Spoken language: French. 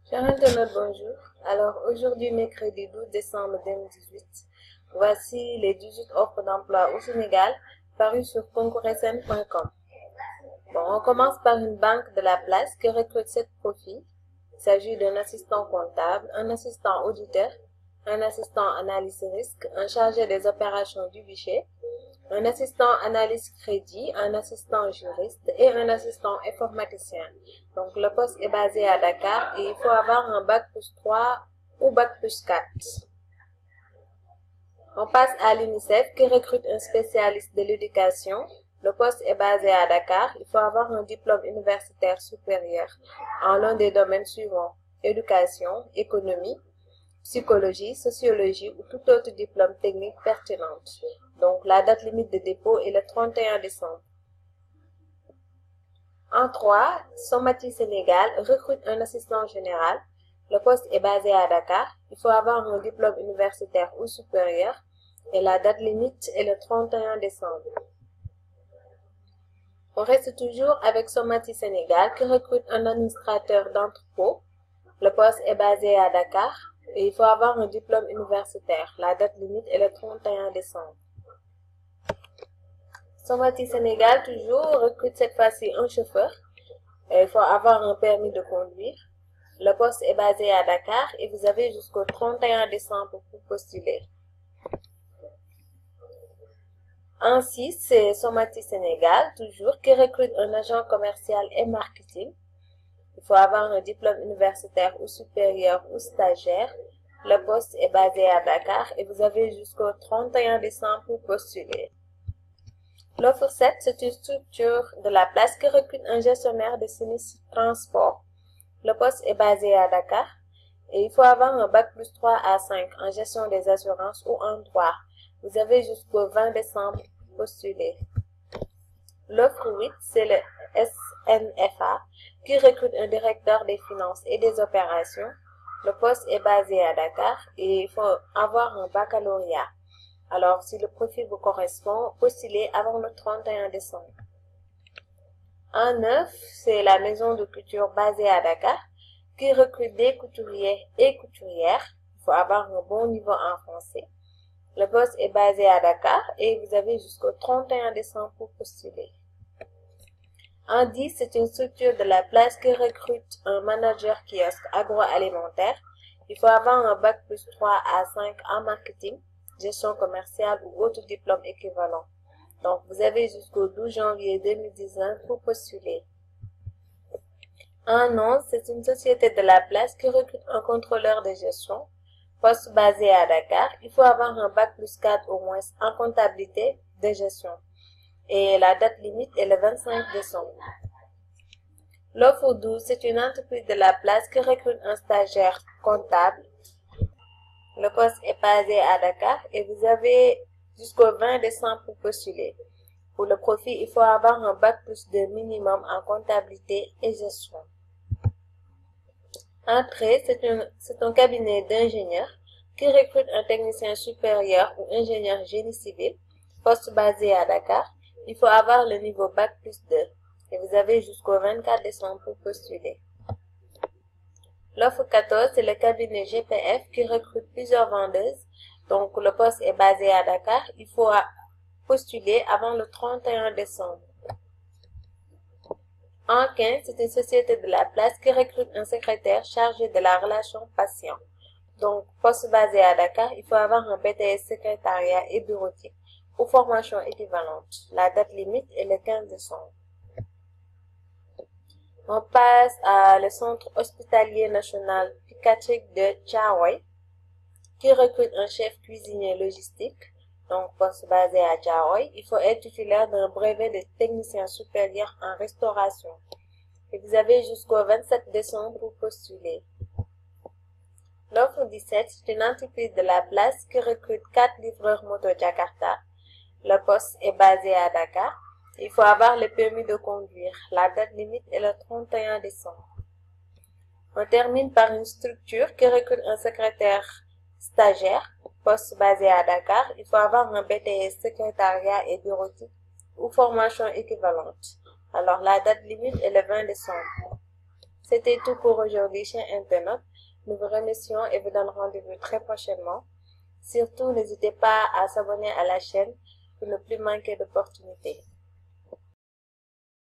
Chers internautes, bonjour. Alors, aujourd'hui, mercredi 12 décembre 2018, voici les 18 offres d'emploi au Sénégal parues sur concoursen.com. Bon, on commence par une banque de la place qui recrute 7 profils. Il s'agit d'un assistant comptable, un assistant auditeur, un assistant analyse risque, un chargé des opérations du guichet, un assistant analyse crédit, un assistant juriste et un assistant informaticien. Donc, le poste est basé à Dakar et il faut avoir un bac plus 3 ou bac plus 4. On passe à l'UNICEF qui recrute un spécialiste de l'éducation. Le poste est basé à Dakar. Il faut avoir un diplôme universitaire supérieur en l'un des domaines suivants: éducation, économie, psychologie, sociologie ou tout autre diplôme technique pertinent. Donc, la date limite de dépôt est le 31 décembre. En 3, Somati Sénégal recrute un assistant général. Le poste est basé à Dakar. Il faut avoir un diplôme universitaire ou supérieur et la date limite est le 31 décembre. On reste toujours avec Somati Sénégal qui recrute un administrateur d'entrepôt. Le poste est basé à Dakar et il faut avoir un diplôme universitaire. La date limite est le 31 décembre. Somati Sénégal toujours recrute cette fois-ci un chauffeur. Il faut avoir un permis de conduire. Le poste est basé à Dakar et vous avez jusqu'au 31 décembre pour postuler. En 6, c'est Somati Sénégal, toujours, qui recrute un agent commercial et marketing. Il faut avoir un diplôme universitaire ou supérieur ou stagiaire. Le poste est basé à Dakar et vous avez jusqu'au 31 décembre pour postuler. L'offre 7, c'est une structure de la place qui recrute un gestionnaire de sinistre transport. Le poste est basé à Dakar et il faut avoir un bac plus 3 à 5 en gestion des assurances ou en droit. Vous avez jusqu'au 20 décembre pour postuler. L'offre 8, c'est le SNFA qui recrute un directeur des finances et des opérations. Le poste est basé à Dakar et il faut avoir un baccalauréat. Alors, si le profil vous correspond, postulez avant le 31 décembre. En 9, c'est la maison de couture basée à Dakar qui recrute des couturiers et couturières. Il faut avoir un bon niveau en français. Le poste est basé à Dakar et vous avez jusqu'au 31 décembre pour postuler. En 10, c'est une structure de la place qui recrute un manager kiosque agroalimentaire. Il faut avoir un bac plus 3 à 5 en marketing, gestion commerciale ou autre diplôme équivalent. Donc, vous avez jusqu'au 12 janvier 2019 pour postuler. En 11, c'est une société de la place qui recrute un contrôleur de gestion, poste basé à Dakar. Il faut avoir un bac plus 4 au moins en comptabilité de gestion. Et la date limite est le 25 décembre. L'offre 12, c'est une entreprise de la place qui recrute un stagiaire comptable. Le poste est basé à Dakar et vous avez jusqu'au 20 décembre pour postuler. Pour le profil, il faut avoir un bac plus 2 minimum en comptabilité et gestion. En 13, c'est un cabinet d'ingénieurs qui recrute un technicien supérieur ou ingénieur génie civil, poste basé à Dakar. Il faut avoir le niveau bac plus 2 et vous avez jusqu'au 24 décembre pour postuler. L'offre 14, c'est le cabinet GPF qui recrute plusieurs vendeuses. Donc, le poste est basé à Dakar. Il faut postuler avant le 31 décembre. En 15, c'est une société de la place qui recrute un secrétaire chargé de la relation patient. Donc, poste basé à Dakar, il faut avoir un BTS secrétariat et bureautique ou formation équivalente. La date limite est le 15 décembre. On passe à le centre hospitalier national psychiatrique de Thiaroye qui recrute un chef cuisinier logistique. Donc, poste basé à Thiaroye. Il faut être titulaire d'un brevet de technicien supérieur en restauration. Et vous avez jusqu'au 27 décembre pour postuler. L'offre 17, c'est une entreprise de la place qui recrute 4 livreurs moto Jakarta. Le poste est basé à Dakar. Il faut avoir le permis de conduire. La date limite est le 31 décembre. On termine par une structure qui recrute un secrétaire stagiaire, poste basé à Dakar. Il faut avoir un BTS secrétariat et bureautique ou formation équivalente. Alors, la date limite est le 20 décembre. C'était tout pour aujourd'hui, chers internautes. Nous vous remercions et vous donnons rendez-vous très prochainement. Surtout, n'hésitez pas à s'abonner à la chaîne pour ne plus manquer d'opportunités.